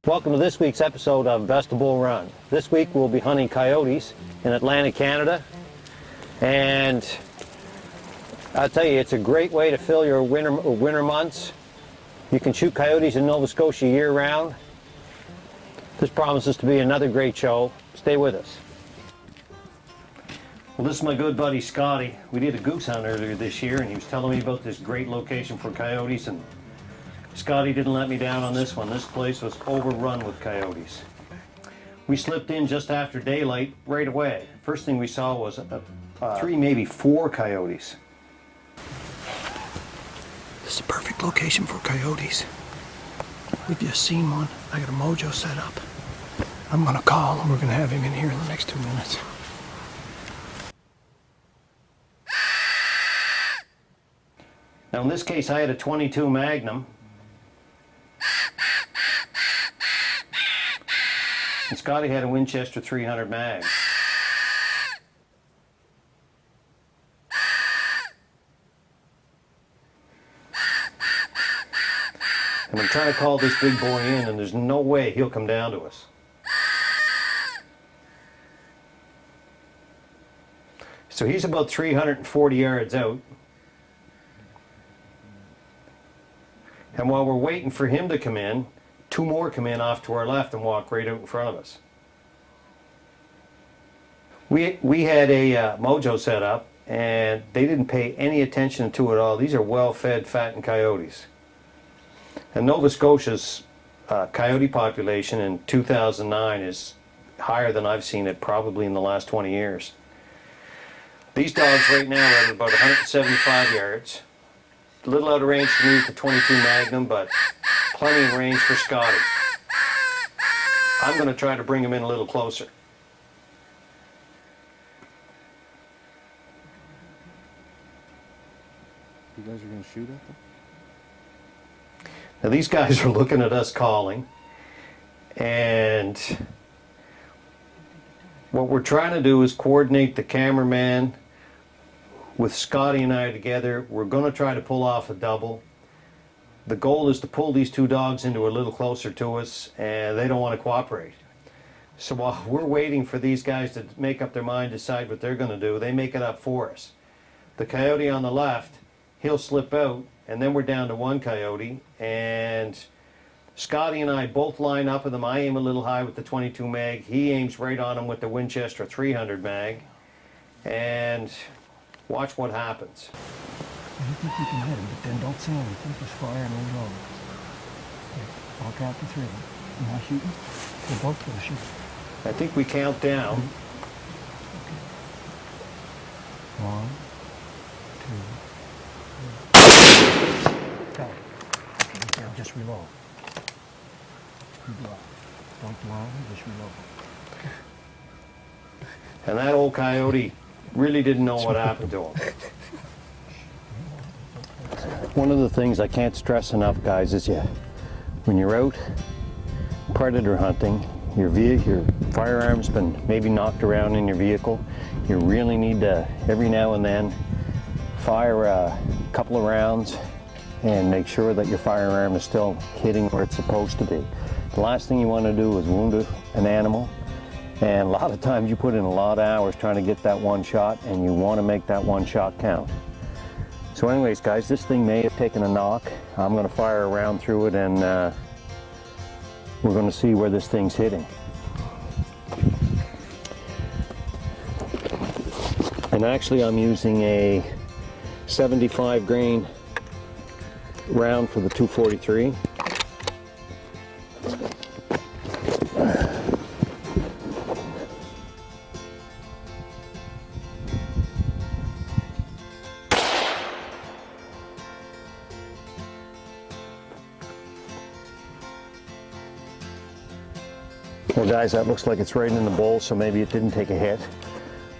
Welcome to this week's episode of Vegetable Run. This week we'll be hunting coyotes in Atlantic Canada, and I'll tell you, it's a great way to fill your winter months. You can shoot coyotes in Nova Scotia year-round. This promises to be another great show. Stay with us. Well, this is my good buddy Scotty. We did a goose hunt earlier this year, and he was telling me about this great location for coyotes, and Scotty didn't let me down on this one. This place was overrun with coyotes. We slipped in just after daylight right away. First thing we saw was 3, maybe 4 coyotes. This is a perfect location for coyotes. We've just seen one. I got a mojo set up. I'm gonna call and we're gonna have him in here in the next 2 minutes. Now in this case I had a .22 Magnum. And Scotty had a Winchester 300 mag. And I'm trying to call this big boy in, and there's no way he'll come down to us. So he's about 340 yards out. And while we're waiting for him to come in, 2 more come in off to our left and walk right out in front of us. We had a mojo set up, and they didn't pay any attention to it at all. These are well-fed, fattened coyotes. And Nova Scotia's coyote population in 2009 is higher than I've seen it probably in the last 20 years. These dogs right now are at about 175 yards. A little out of range for me with the .22 Magnum, but plenty of range for Scotty. I'm going to try to bring him in a little closer. You guys are going to shoot at them? Now these guys are looking at us calling, and what we're trying to do is coordinate the cameraman with Scotty and I together. We're going to try to pull off a double. The goal is to pull these 2 dogs into a little closer to us, and they don't want to cooperate. So while we're waiting for these guys to make up their mind, decide what they're going to do, they make it up for us. The coyote on the left, he'll slip out, and then we're down to 1 coyote, and Scotty and I both line up with him. I aim a little high with the .22 mag. He aims right on him with the Winchester 300 mag, and watch what happens. I don't think you can hit him, but then don't say anything. Just fire and roll over. Okay, walk out the 3 of them. Am I shooting? They're both going to shoot. I think we count down. Okay. 1, 2, 3. Got it. Okay, now just reload. You blow. Don't blow, just reload. And that old coyote really didn't know what happened to him. One of the things I can't stress enough, guys, is when you're out predator hunting, your firearm's been maybe knocked around in your vehicle. You really need to, every now and then, fire a couple of rounds and make sure that your firearm is still hitting where it's supposed to be. The last thing you want to do is wound an animal, and a lot of times you put in a lot of hours trying to get that 1 shot, and you want to make that 1 shot count. So anyways, guys, this thing may have taken a knock. I'm going to fire a round through it, and we're going to see where this thing's hitting. And actually I'm using a 75 grain round for the .243. Well guys, that looks like it's right in the bowl, so maybe it didn't take a hit.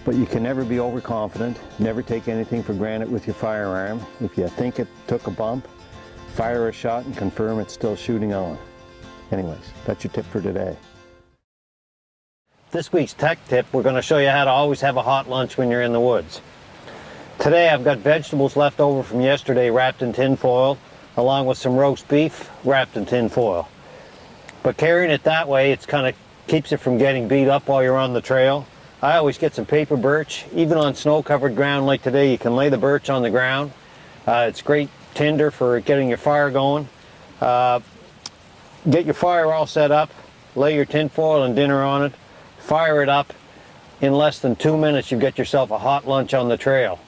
But you can never be overconfident. Never take anything for granted with your firearm. If you think it took a bump, fire a shot and confirm it's still shooting on. Anyways, that's your tip for today. This week's tech tip, we're going to show you how to always have a hot lunch when you're in the woods. Today I've got vegetables left over from yesterday wrapped in tin foil, along with some roast beef wrapped in tin foil. But carrying it that way, it's kind of keeps it from getting beat up while you're on the trail. I always get some paper birch. Even on snow-covered ground like today, you can lay the birch on the ground. It's great tinder for getting your fire going. Get your fire all set up, lay your tin foil and dinner on it, fire it up. In less than 2 minutes, you get yourself a hot lunch on the trail.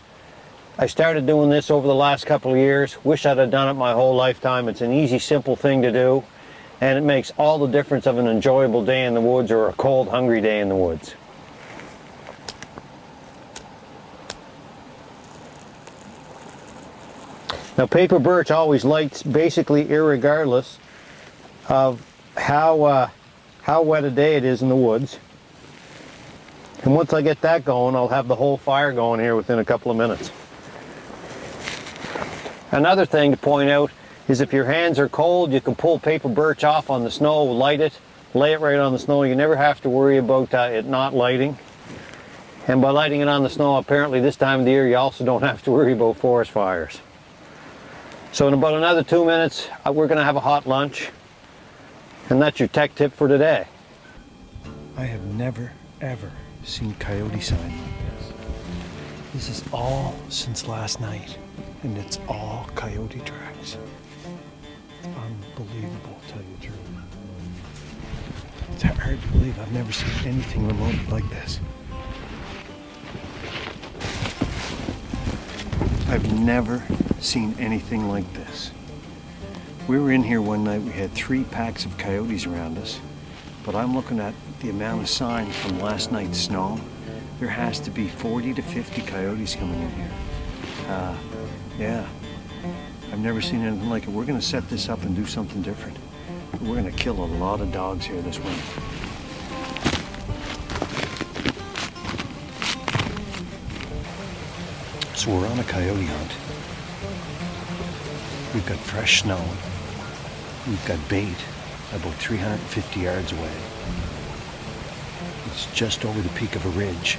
I started doing this over the last couple of years. Wish I'd have done it my whole lifetime. It's an easy, simple thing to do, and it makes all the difference of an enjoyable day in the woods or a cold, hungry day in the woods. Now, paper birch always lights basically irregardless of how wet a day it is in the woods. And once I get that going, I'll have the whole fire going here within a couple of minutes. Another thing to point out is if your hands are cold, you can pull paper birch off on the snow, light it, lay it right on the snow. You never have to worry about it not lighting. And by lighting it on the snow, apparently this time of the year, you also don't have to worry about forest fires. So in about another 2 minutes, we're going to have a hot lunch. And that's your tech tip for today. I have never, ever seen coyote sign like this. This is all since last night, and it's all coyote tracks. It's unbelievable, to tell you the truth. It's hard to believe I've never seen anything remotely like this. I've never seen anything like this. We were in here one night, we had 3 packs of coyotes around us, but I'm looking at the amount of signs from last night's snow. There has to be 40 to 50 coyotes coming in here. Yeah, I've never seen anything like it. We're gonna set this up and do something different. We're gonna kill a lot of dogs here this winter. So we're on a coyote hunt. We've got fresh snow. We've got bait about 350 yards away. It's just over the peak of a ridge.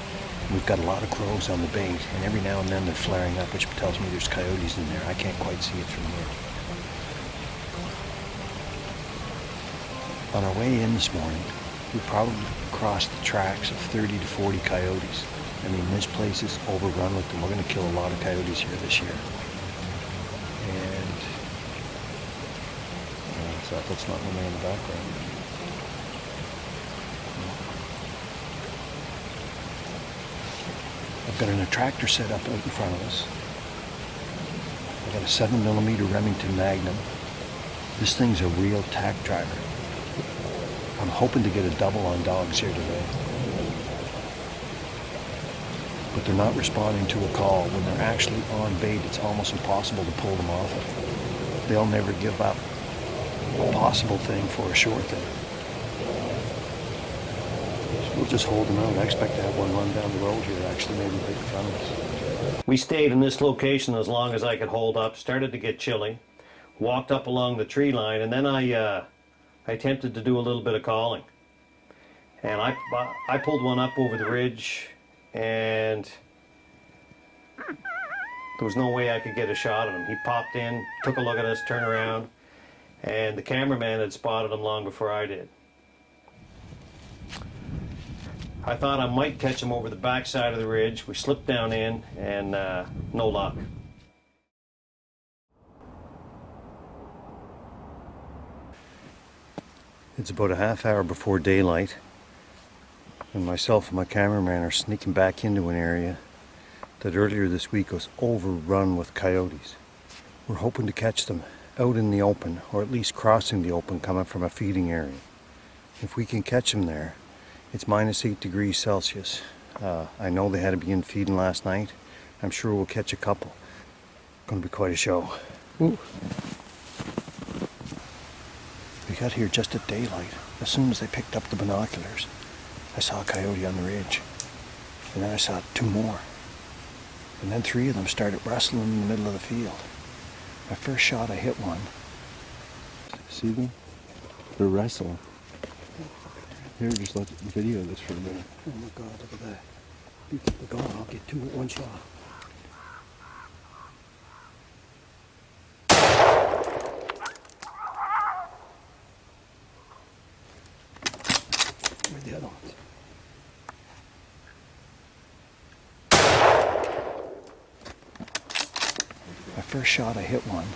We've got a lot of crows on the bait, and every now and then they're flaring up, which tells me there's coyotes in there. I can't quite see it from here. On our way in this morning, we probably crossed the tracks of 30 to 40 coyotes. I mean, this place is overrun with them. We're going to kill a lot of coyotes here this year. And so that's not really in the background. I've got an attractor set up out in front of us. I've got a 7mm Remington Magnum. This thing's a real tack driver. I'm hoping to get a double on dogs here today. But they're not responding to a call. When they're actually on bait, it's almost impossible to pull them off it. They'll never give up a possible thing for a sure thing. So we'll just hold them out. I expect to have one run down the road here, actually, maybe right in front of us. We stayed in this location as long as I could hold up. Started to get chilly. Walked up along the tree line, and then I attempted to do a little bit of calling. And I pulled one up over the ridge, and there was no way I could get a shot at him. He popped in, took a look at us, turned around, and the cameraman had spotted him long before I did. I thought I might catch him over the back side of the ridge. We slipped down in, and no luck. It's about a half hour before daylight, and myself and my cameraman are sneaking back into an area that earlier this week was overrun with coyotes. We're hoping to catch them out in the open, or at least crossing the open coming from a feeding area. If we can catch them there, it's -8 degrees Celsius. I know they had to be in feeding last night. I'm sure we'll catch a couple. Gonna be quite a show. Ooh. We got here just at daylight. As soon as I picked up the binoculars, I saw a coyote on the ridge. And then I saw 2 more. And then 3 of them started rustling in the middle of the field. My first shot, I hit one. See them? They're wrestling. Here, just let video this for a minute. Oh my God, look at that. You keep it going, I'll get 2 at one shot. Where's the other ones? My first shot, I hit one.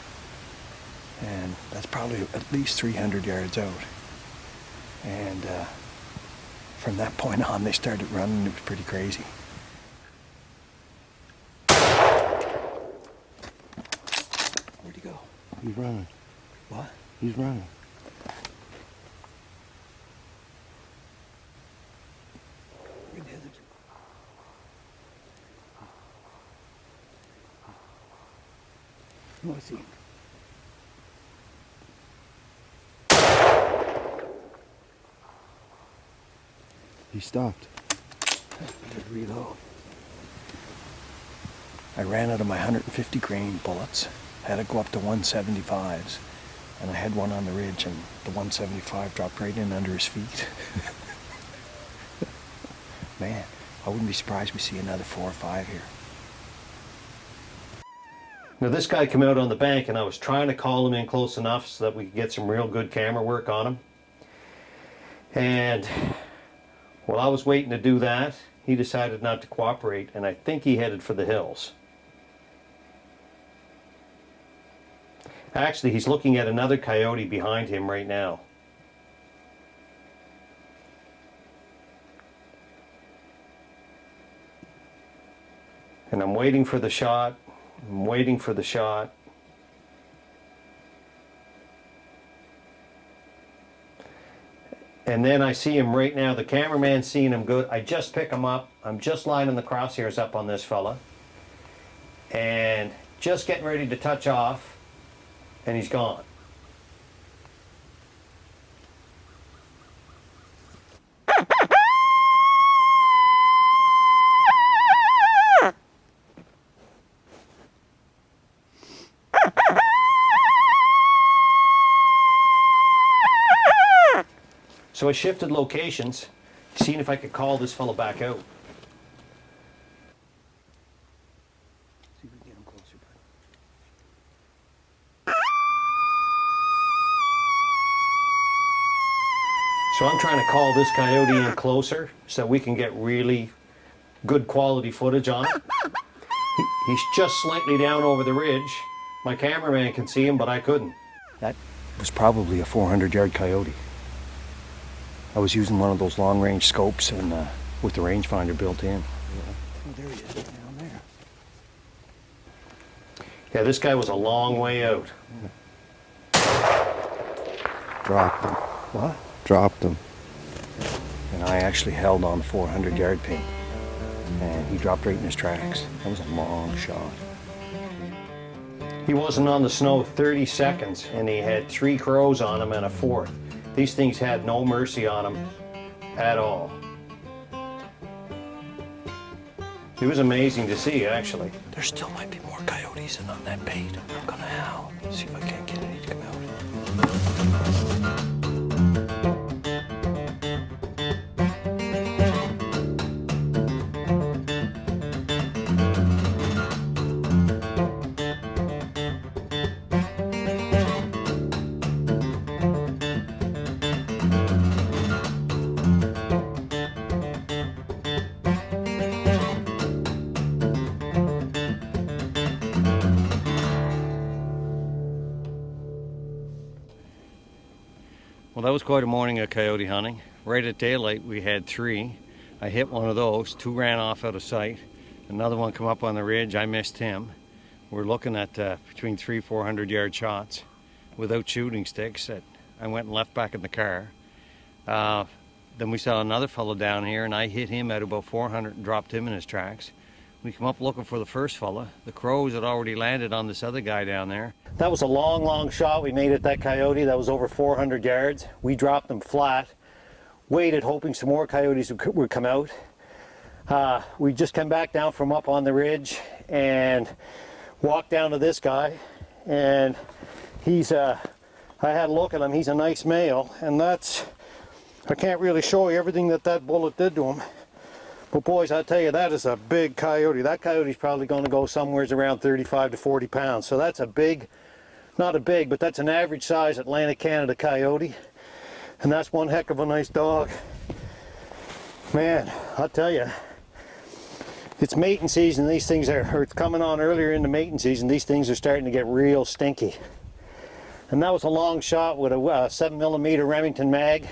And that's probably at least 300 yards out. And from that point on, they started running. It was pretty crazy. Where'd he go? He's running. What? He's running. Where'd the other two? Oh, I see him. He stopped. Better reload. I ran out of my 150 grain bullets. Had to go up to 175s. And I had one on the ridge, and the 175 dropped right in under his feet. Man, I wouldn't be surprised we see another 4 or 5 here. Now this guy came out on the bank and I was trying to call him in close enough so that we could get some real good camera work on him. And while I was waiting to do that, he decided not to cooperate, and I think he headed for the hills. Actually, he's looking at another coyote behind him right now. And I'm waiting for the shot. I'm waiting for the shot. And then I see him right now. The cameraman's seeing him good. I just pick him up. I'm just lining the crosshairs up on this fella. And just getting ready to touch off. And he's gone. So I shifted locations, seeing if I could call this fellow back out. See if we can get him closer, So I'm trying to call this coyote in closer so we can get really good quality footage on him. He's just slightly down over the ridge. My cameraman can see him, but I couldn't. That was probably a 400-yard coyote. I was using one of those long-range scopes and with the rangefinder built in. Oh, there he is, down there. Yeah, this guy was a long way out. Dropped him. What? Dropped him. And I actually held on the 400-yard pin. And he dropped right in his tracks. That was a long shot. He wasn't on the snow 30 seconds, and he had 3 crows on him and a 4th. These things had no mercy on him at all. It was amazing to see, actually. There still might be more coyotes in on that bait. I'm gonna howl. See if I can't get any to come out. Well, that was quite a morning of coyote hunting. Right at daylight, we had 3. I hit one of those. 2 ran off out of sight. Another one come up on the ridge. I missed him. We're looking at between 300-400 yard shots without shooting sticks that I went and left back in the car. Then we saw another fellow down here, and I hit him at about 400 and dropped him in his tracks. We come up looking for the first fella. The crows had already landed on this other guy down there. That was a long, long shot we made at that coyote. That was over 400 yards. We dropped them flat, waited hoping some more coyotes would come out. We just come back down from up on the ridge and walked down to this guy, and he's I had a look at him. He's a nice male, and that's, I can't really show you everything that bullet did to him. But boys, I tell you, that is a big coyote. That coyote's probably going to go somewhere around 35 to 40 pounds. So that's a big, not a big, but that's an average size Atlantic Canada coyote. And that's one heck of a nice dog. Man, I'll tell you, it's mating season. These things are it's coming on earlier in the mating season. These things are starting to get real stinky. And that was a long shot with a 7mm Remington mag.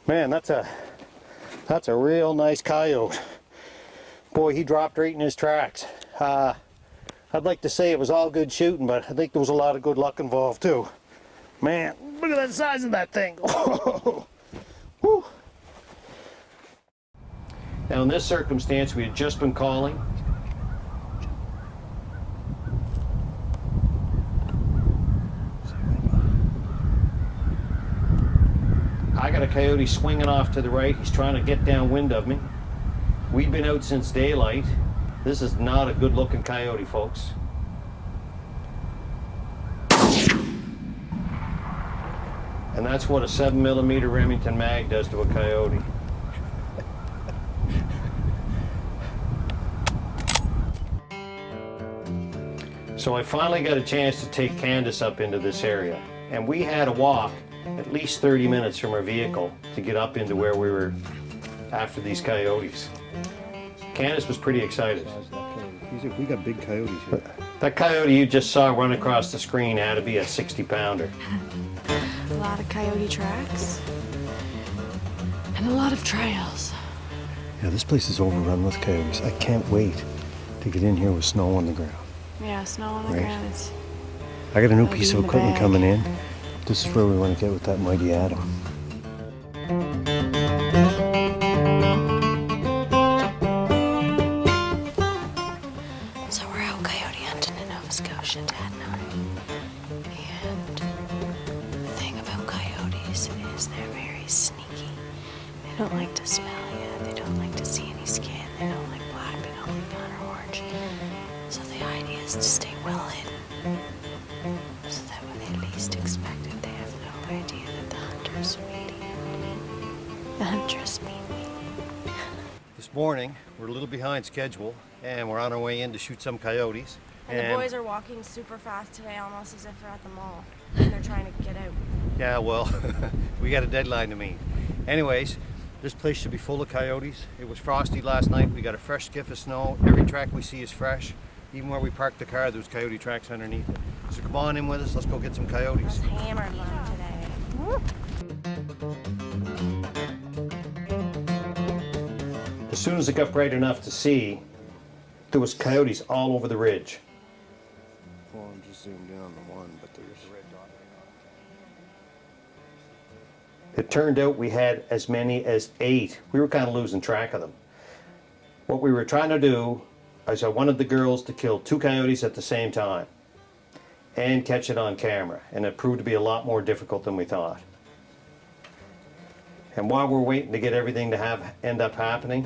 Man, that's a real nice coyote. Boy, he dropped right in his tracks. I'd like to say it was all good shooting, but I think there was a lot of good luck involved too. Man, look at the size of that thing. Woo. Now in this circumstance, we had just been calling. I got a coyote swinging off to the right. He's trying to get downwind of me. We've been out since daylight. This is not a good looking coyote, folks. And that's what a 7mm Remington mag does to a coyote. So I finally got a chance to take Candace up into this area. And we had a walk at least 30 minutes from our vehicle to get up into where we were after these coyotes. Candace was pretty excited. We got big coyotes here. That coyote you just saw run across the screen had to be a 60-pounder. A lot of coyote tracks and a lot of trails. Yeah, this place is overrun with coyotes. I can't wait to get in here with snow on the ground. Yeah, snow on the Right. ground. It's I got a new It'll piece be of in the equipment bag. coming in. This is where we want to get with that mighty Adam. So we're out coyote hunting in Nova Scotia, Dad and I. And the thing about coyotes is they're very sneaky. They don't like to smell you. They don't like to see any skin. They don't like black. They don't like brown or orange. So the idea is to stay well hidden. So that when they least expect it, they have no idea that the hunter's waiting. The huntress mean me. This morning, we're a little behind schedule, and we're on our way in to shoot some coyotes. And the boys are walking super fast today, almost as if they're at the mall. And they're trying to get out. Yeah, well, we got a deadline to meet. Anyways, this place should be full of coyotes. It was frosty last night. We got a fresh skiff of snow. Every track we see is fresh. Even where we parked the car, there was coyote tracks underneath it. So come on in with us. Let's go get some coyotes. Let's hammer them today. As soon as it got bright enough to see, there was coyotes all over the ridge. Well, I'm just zoomed in on the one, but there's It turned out we had as many as 8. We were kind of losing track of them. What we were trying to do is I wanted the girls to kill 2 coyotes at the same time and catch it on camera, and it proved to be a lot more difficult than we thought. And while we're waiting to get everything to end up happening,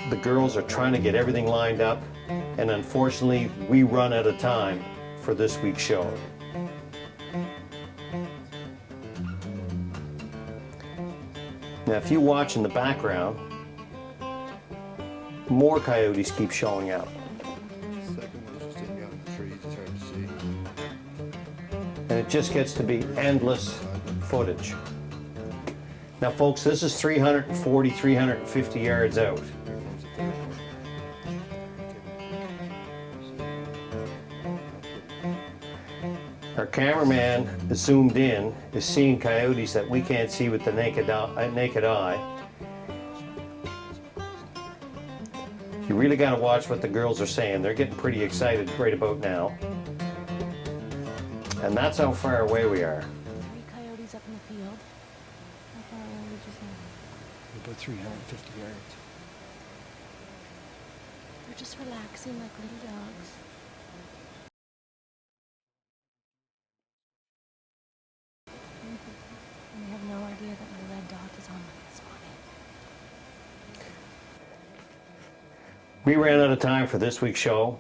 the girls are trying to get everything lined up, and unfortunately we run out of time for this week's show. Now if you watch in the background, more coyotes keep showing up. second one's just hidden behind the trees. It's hard to see. And it just gets to be endless footage. Now folks, this is 340, 350 yards out. Here comes the third one. Our cameraman is zoomed in, is seeing coyotes that we can't see with the naked eye. You really got to watch what the girls are saying. They're getting pretty excited right about now. And that's how far away we are. 3 coyotes up in the field. How far are we just now? About 350 yards. They're just relaxing like little dogs. And they have no idea that my red dot is on my spot. We ran out of time for this week's show.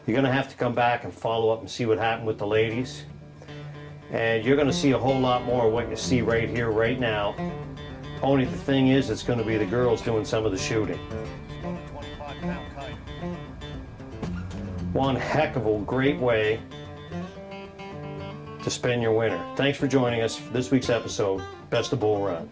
You're going to have to come back and follow up and see what happened with the ladies. And you're going to see a whole lot more of what you see right here, right now. Only the thing is, it's going to be the girls doing some of the shooting. One heck of a great way to spend your winter. Thanks for joining us for this week's episode. Best of Bull Run.